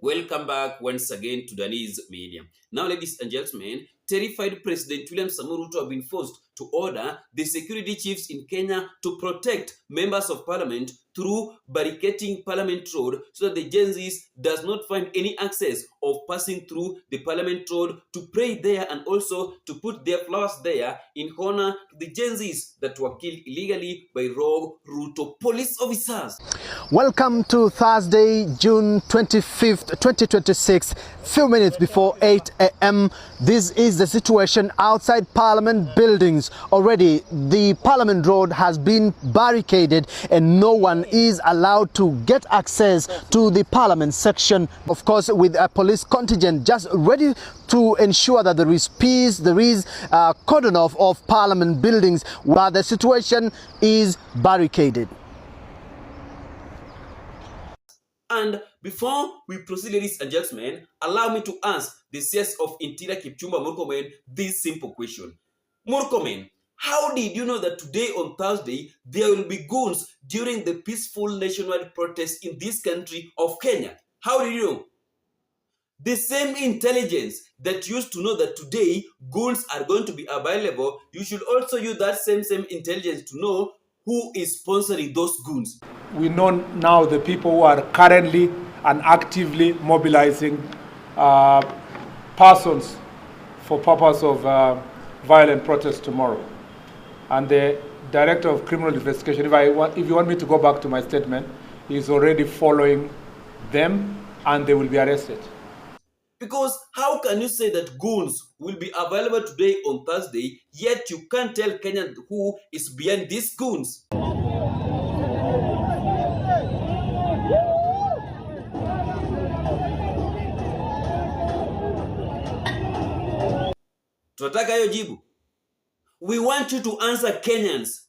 Welcome back once again to Danny's Media. Now, ladies and gentlemen, terrified President William Samoei Ruto have been forced to order the security chiefs in Kenya to protect members of parliament through barricading Parliament Road so that the Gen Zs does not find any access of passing through the Parliament Road to pray there and also to put their flowers there in honor to the Gen Zs that were killed illegally by rogue Ruto police officers. Welcome to Thursday, June 25th, 2026, few minutes before 8 a.m. This is the situation outside Parliament buildings. Already, the Parliament Road has been barricaded and no one is allowed to get access to the Parliament section. Of course, with a police contingent just ready to ensure that there is peace, there is a cordon off of Parliament buildings where the situation is barricaded. And before we proceed, ladies and gentlemen, allow me to ask the CS of Interior Kipchumba Murkomen this simple question. Murkomen, how did you know that today on Thursday there will be goons during the peaceful nationwide protest in this country of Kenya? How did you know? The same intelligence that used to know that today goons are going to be available, you should also use that same intelligence to know who is sponsoring those goons. We know now the people who are currently and actively mobilizing persons for purpose of violent protest tomorrow. And the Director of Criminal Investigation, if you want me to go back to my statement, is already following them and they will be arrested. Because how can you say that goons will be available today on Thursday, yet you can't tell Kenyans who is behind these goons? Tunataka hiyo jibu. We want you to answer Kenyans.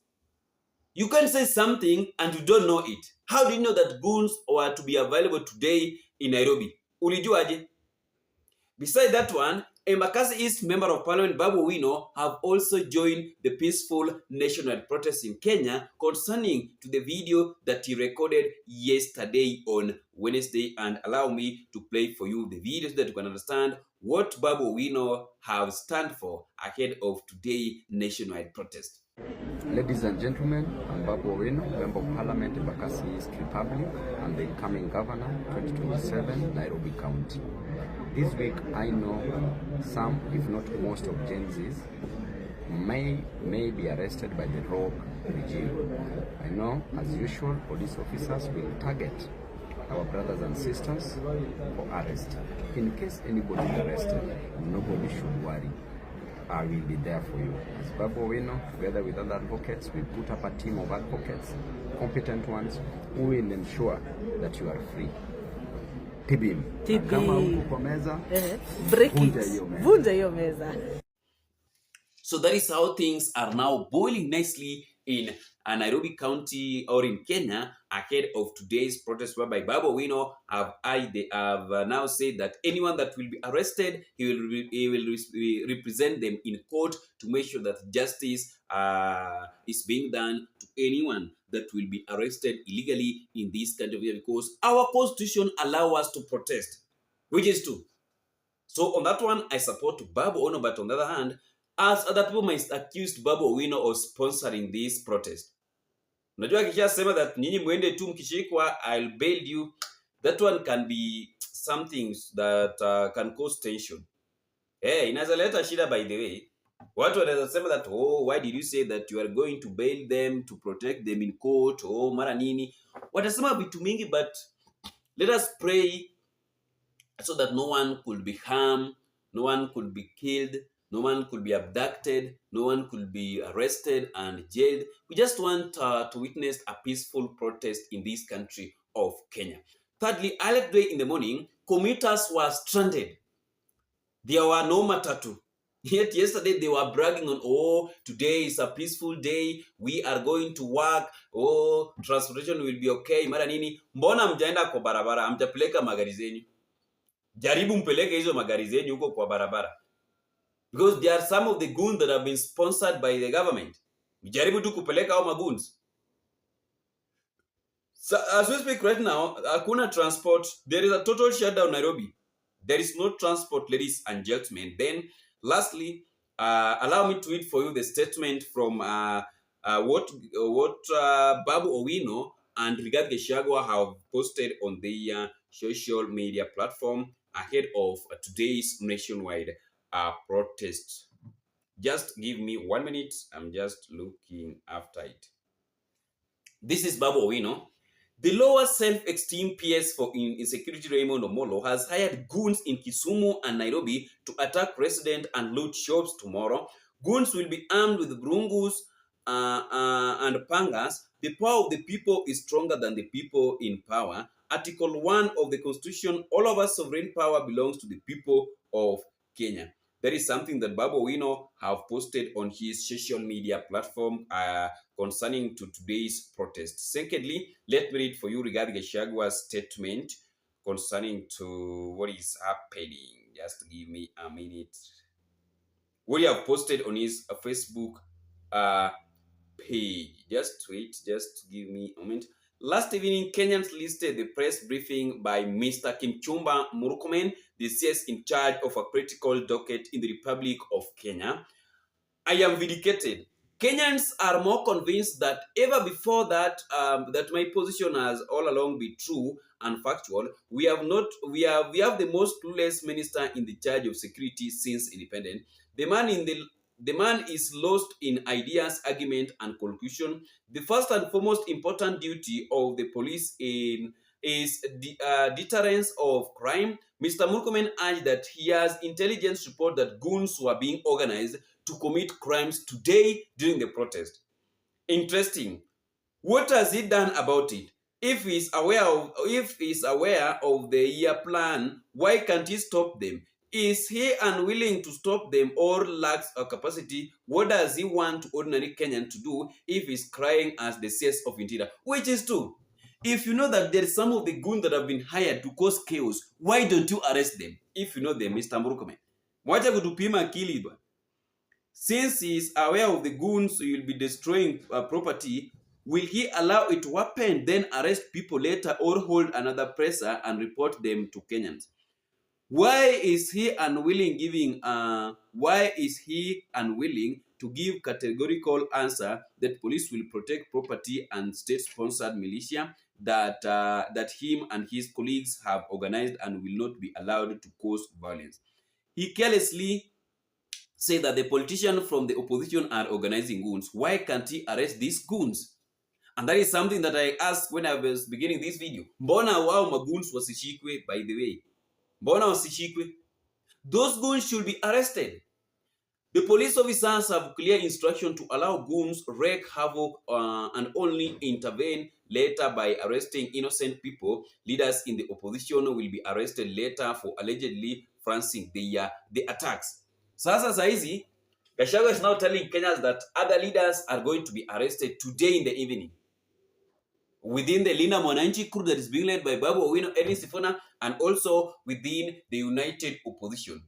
You can't say something and you don't know it. How do you know that goons were to be available today in Nairobi? Ulijuaje? Besides that one, Embakasi East Member of Parliament Babu Owino have also joined the peaceful nationwide protest in Kenya concerning to the video that he recorded yesterday on Wednesday. And allow me to play for you the video so that you can understand what Babu Owino have stand for ahead of today's nationwide protest. Ladies and gentlemen, I'm Babu Owino, Member of Parliament, Embakasi East Republic, and the incoming Governor, 2027, Nairobi County. This week, I know some, if not most, of Gen Zs may be arrested by the rogue regime. I know, as usual, police officers will target our brothers and sisters for arrest. In case anybody is arrested, nobody should worry. I will be there for you. As Babu Owino, together with other advocates, we put up a team of advocates, competent ones, who will ensure that you are free. Tibim. Kama uko meza, vunja hiyo meza. So that is how things are now boiling nicely in Nairobi County or in Kenya ahead of today's protest, whereby Babu Owino they have now said that anyone that will be arrested, he will represent them in court to make sure that justice is being done to anyone that will be arrested illegally in this country, because our constitution allows us to protest, which is true. So on that one, I support Babu Owino, but on the other hand, as other people might accuse Babu Owino of sponsoring this protest. Unajua kishasema that nyinyi mwende tu mkishikwa, I'll bail you. That one can be something that can cause tension. Inaweza leta shida, by the way. Watu wanaweza sema that, why did you say that you are going to bail them to protect them in court? Mara nini. Watasema vitu mingi, but let us pray so that no one could be harmed, no one could be killed, no one could be abducted, no one could be arrested and jailed. We just want to witness a peaceful protest in this country of Kenya. Thirdly, earlier today in the morning, commuters were stranded. There were no matatu. Yet yesterday they were bragging on, today is a peaceful day, we are going to work, transportation will be okay. Mara nini, mbona mjaenda kwa barabara, mtapeleka magari zenyu? Jaribu mpeleke hizo magari zenyu huko kwa barabara. Because there are some of the goons that have been sponsored by the government. Mjaribu tu kupeleka hao magoons. So as we speak right now, hakuna transport. There is a total shutdown Nairobi. There is no transport, ladies and gentlemen. Then, lastly, allow me to read for you the statement from what Babu Owino and Rigathi Gachagua have posted on their social media platform ahead of today's nationwide protest. Just give me 1 minute. I'm just looking after it. This is Babu Owino. The lower self-esteem PS for insecurity Raymond Omolo has hired goons in Kisumu and Nairobi to attack residents and loot shops tomorrow. Goons will be armed with brungus and pangas. The power of the people is stronger than the people in power. Article 1 of the Constitution, all of our sovereign power belongs to the people of Kenya. That is something that Babu Owino have posted on his social media platform concerning to today's protest. Secondly, let me read for you regarding Gashagua's statement concerning to what is happening. Just give me a minute. What he have posted on his Facebook page. Just wait, just give me a moment. Last evening, Kenyans listed the press briefing by Mr. Kimchumba Murkomen, the CS in charge of a critical docket in the Republic of Kenya. I am vindicated. Kenyans are more convinced that ever before that my position has all along been true and factual. We have the most clueless minister in the charge of security since independence. The man is lost in ideas, argument, and conclusion. The first and foremost important duty of the police is the deterrence of crime. Mr. Murkomen urged that he has intelligence report that goons were being organized to commit crimes today during the protest. Interesting. What has he done about it? If he's aware of the year plan, why can't he stop them? Is he unwilling to stop them or lacks a capacity? What does he want ordinary Kenyan to do if he's crying as the CS of Interior? Which is true. If you know that there is some of the goons that have been hired to cause chaos, why don't you arrest them? If you know them, Mr. Murkomen. Mwacha kutupima akili bwana. Since he is aware of the goons who will be destroying property, will he allow it to happen, then arrest people later or hold another presser and report them to Kenyans? Why is he unwilling to give categorical answer that police will protect property and state-sponsored militia that him and his colleagues have organized and will not be allowed to cause violence? He carelessly say that the politicians from the opposition are organizing goons. Why can't he arrest these goons? And that is something that I asked when I was beginning this video. Mbona wao magoons wasishikwe, by the way? Mbona wasishikwe? Those goons should be arrested. The police officers have clear instruction to allow goons wreak havoc and only intervene later by arresting innocent people. Leaders in the opposition will be arrested later for allegedly financing the attacks. Sasa saizi, Gachagua is now telling Kenyans that other leaders are going to be arrested today in the evening. Within the Linda Mwananchi crew that is being led by Babu Owino, Edwin Sifuna, and also within the united opposition.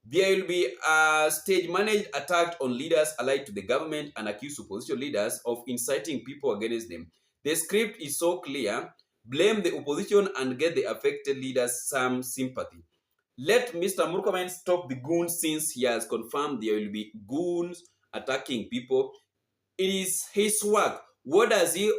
There will be a stage-managed attack on leaders allied to the government and accused opposition leaders of inciting people against them. The script is so clear: blame the opposition and get the affected leaders some sympathy. Let Mr. Murkomen stop the goons since he has confirmed there will be goons attacking people. It is his work. What does he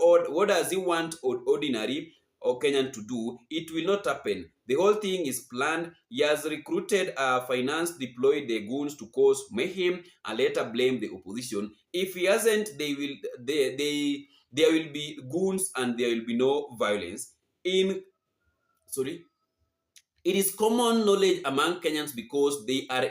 want ordinary or Kenyan to do? It will not happen. The whole thing is planned. He has recruited, financed, deployed the goons to cause mayhem and later blame the opposition. If he hasn't, there will be goons and there will be no violence. It is common knowledge among Kenyans because they are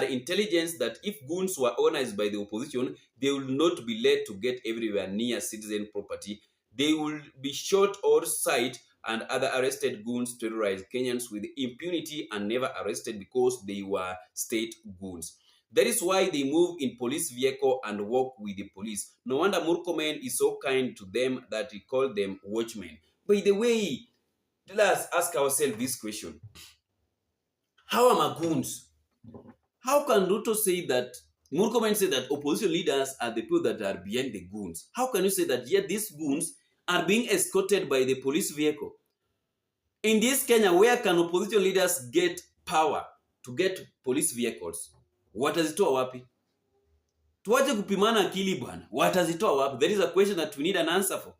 intelligence that if goons were organized by the opposition, they will not be led to get everywhere near citizen property. They will be shot or sight, and other arrested goons terrorize Kenyans with impunity and never arrested because they were state goons. That is why they move in police vehicle and walk with the police. No wonder Murkomen is so kind to them that he called them watchmen. By the way, let's ask ourselves this question. How are goons? How can Ruto say that, Murkomen say that opposition leaders are the people that are behind the goons? How can you say that yet these goons are being escorted by the police vehicle. In this Kenya, where can opposition leaders get power to get police vehicles? Watazitoa wapi? Tuache kupimana akili bwana. Watazitoa wapi? There is a question that we need an answer for.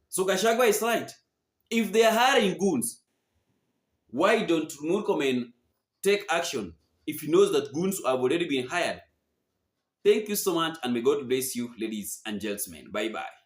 So Gachagua is right. If they are hiring goons, why don't Murkomen take action if he knows that goons have already been hired? Thank you so much, and may God bless you, ladies and gentlemen. Bye-bye.